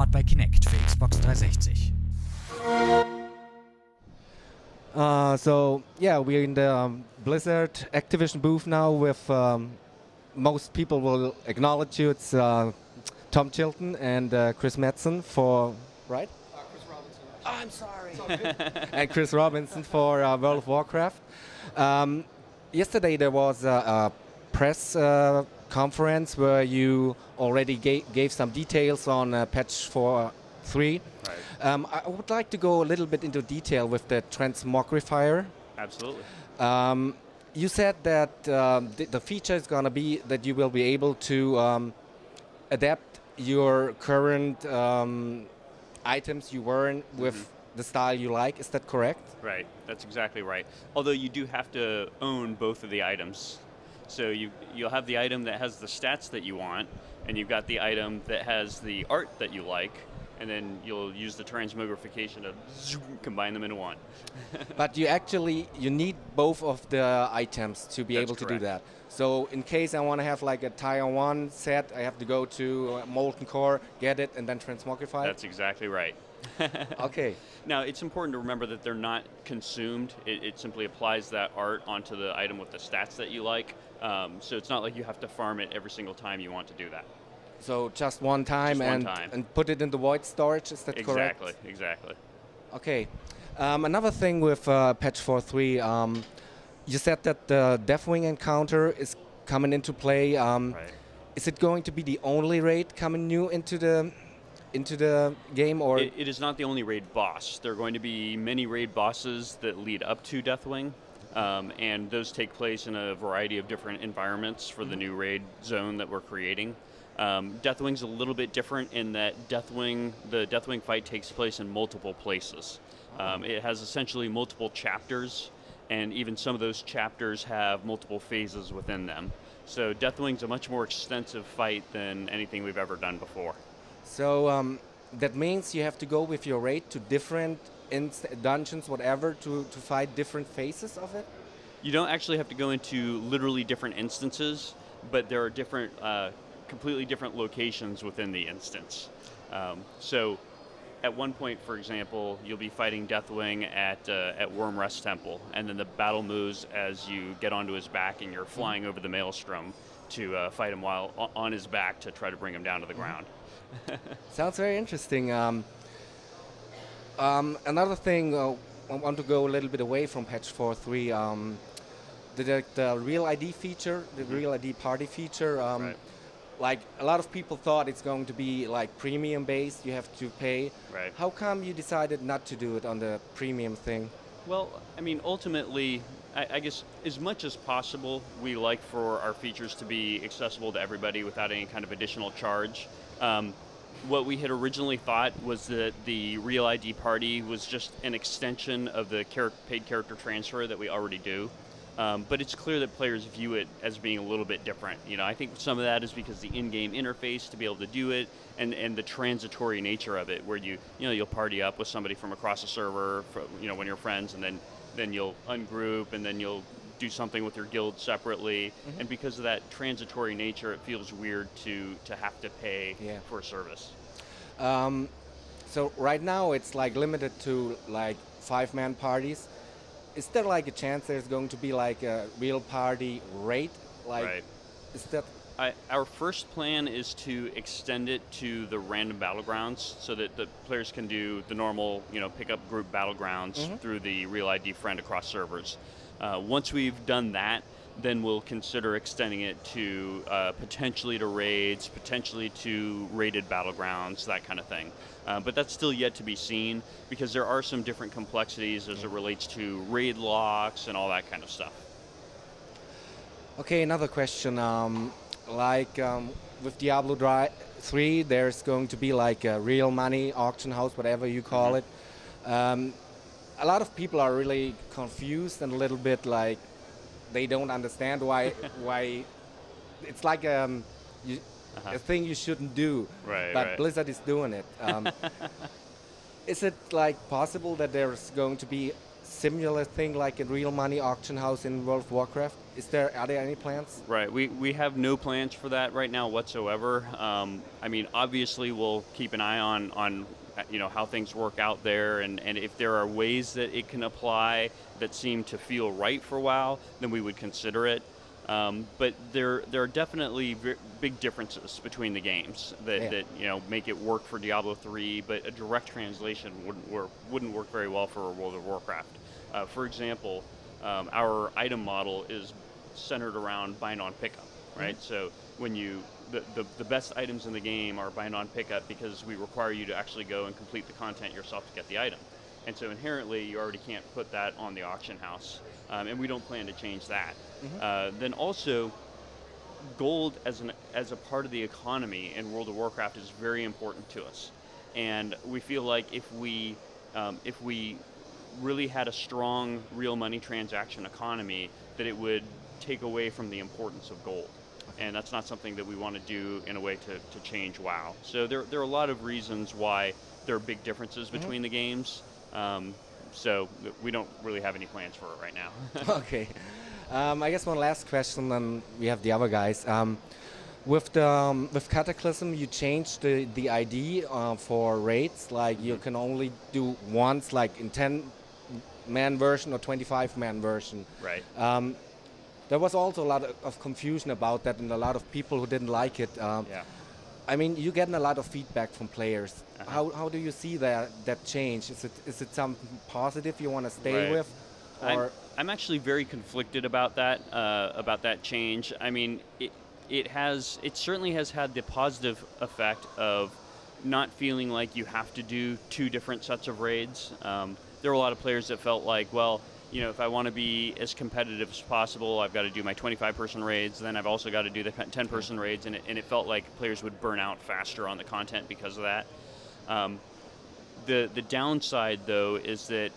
Support bei Kinect für Xbox 360. So yeah, we're in the Blizzard Activision booth now with most people will acknowledge you. It's Tom Chilton and Chris Metzen for, right? Chris Robinson. Oh, I'm sorry. And Chris Robinson for World of Warcraft. Yesterday there was a press conference where you already gave some details on patch 4.3. Right. I would like to go a little bit into detail with the transmogrifier. Absolutely. You said that the feature is going to be that you will be able to adapt your current items you wear with the style you like. Is that correct? Right, that's exactly right. Although you do have to own both of the items. So you'll have the item that has the stats that you want, and you've got the item that has the art that you like, and then you'll use the transmogrification to combine them into one. But you need both of the items to be That's able to correct. do that. So in case I want to have like a Tier 1 set, I have to go to Molten Core, get it, and then transmogrify it? That's exactly right. Okay. Now, it's important to remember that they're not consumed. It simply applies that art onto the item with the stats that you like. So it's not like you have to farm it every single time you want to do that. So just one time, and put it in the void storage, is that correct? Exactly. Okay. Another thing with patch 4.3, you said that the Deathwing encounter is coming into play. Right. Is it going to be the only raid coming new into the game, or It is not the only raid boss. There are going to be many raid bosses that lead up to Deathwing, and those take place in a variety of different environments for the new raid zone that we're creating. Deathwing's a little bit different in that the Deathwing fight takes place in multiple places. It has essentially multiple chapters, and even some of those chapters have multiple phases within them. So Deathwing's a much more extensive fight than anything we've ever done before. so that means you have to go with your raid to different dungeons, whatever, to fight different phases of it? You don't actually have to go into literally different instances, but there are different, completely different locations within the instance. So at one point, for example, you'll be fighting Deathwing at Wormrest Temple, and then the battle moves as you get onto his back and you're flying over the Maelstrom to fight him while on his back to try to bring him down to the ground. Sounds very interesting. Another thing, I want to go a little bit away from patch 4.3. The Real ID feature, the Real ID party feature, Right. like a lot of people thought it's going to be like premium based, you have to pay. Right. How come you decided not to do it on the premium thing? Well, I mean, ultimately, I guess as much as possible, we like for our features to be accessible to everybody without any kind of additional charge. What we had originally thought was that the Real ID party was just an extension of the paid character transfer that we already do. But it's clear that players view it as being a little bit different. You know, I think some of that is because the in-game interface to be able to do it, and the transitory nature of it, where you'll party up with somebody from across the server, when you're friends, and then you'll ungroup, and then you'll do something with your guild separately. And because of that transitory nature, it feels weird to have to pay for a service. So right now it's like limited to like 5-man parties. Is there like a chance there's going to be like a real party raid? Like, Right. Is that? Our first plan is to extend it to the random battlegrounds so that the players can do the normal, pick up group battlegrounds through the Real ID friend across servers. Once we've done that, then we'll consider extending it to potentially to raids, potentially to raided battlegrounds, that kind of thing. But that's still yet to be seen because there are some different complexities as it relates to raid locks and all that kind of stuff. Okay, another question. With Diablo 3, there's going to be like a real money auction house, whatever you call it. A lot of people are really confused and a little bit like they don't understand why it's like a thing you shouldn't do, Right, but right. Blizzard is doing it. Is it like possible that there's going to be similar thing like a real money auction house in World of Warcraft? Are there any plans? Right, we have no plans for that right now whatsoever. I mean, obviously we'll keep an eye on how things work out there, and if there are ways that it can apply that seem to feel right for WoW, then we would consider it. But there are definitely big differences between the games that make it work for Diablo 3, but a direct translation wouldn't work very well for World of Warcraft. For example, our item model is centered around bind on pickup, right? So when the best items in the game are bind on pickup because we require you to actually go and complete the content yourself to get the item. And so inherently you already can't put that on the auction house, and we don't plan to change that. Then also, gold as a part of the economy in World of Warcraft is very important to us, and we feel like if we really had a strong real money transaction economy, that it would take away from the importance of gold. And that's not something that we want to do in a way to change WoW. So there are a lot of reasons why there are big differences between the games. So we don't really have any plans for it right now. Okay. I guess one last question, and we have the other guys. With Cataclysm, you changed the ID for raids. Like you can only do once, like in 10-man version or 25-man version. Right. There was also a lot of confusion about that, and a lot of people who didn't like it. Yeah. I mean, you're getting a lot of feedback from players. How do you see that change? Is it something positive you want to stay with? Or I'm actually very conflicted about that change. I mean, it certainly has had the positive effect of not feeling like you have to do two different sets of raids. There were a lot of players that felt like, well, if I want to be as competitive as possible, I've got to do my 25-person raids, then I've also got to do the 10-person raids, and it felt like players would burn out faster on the content because of that. The downside, though, is that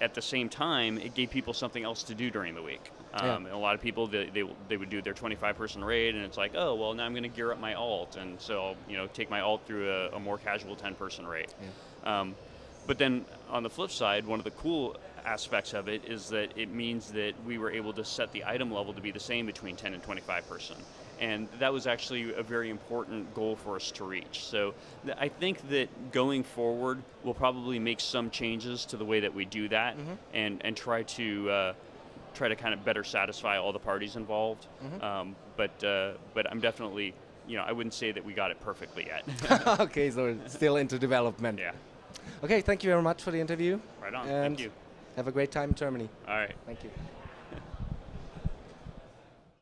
at the same time, it gave people something else to do during the week. And a lot of people, they would do their 25-person raid, and it's like, oh, well, now I'm going to gear up my alt, and so I'll take my alt through a more casual 10-person raid. But then on the flip side, one of the cool aspects of it is that it means that we were able to set the item level to be the same between 10 and 25-person. And that was actually a very important goal for us to reach. So I think that going forward, we'll probably make some changes to the way that we do that, and try to kind of better satisfy all the parties involved. But I'm definitely, I wouldn't say that we got it perfectly yet. Okay, so it's still into development. Yeah. Okay, thank you very much for the interview. Right on. And thank you. have a great time in Germany. All right. Thank you.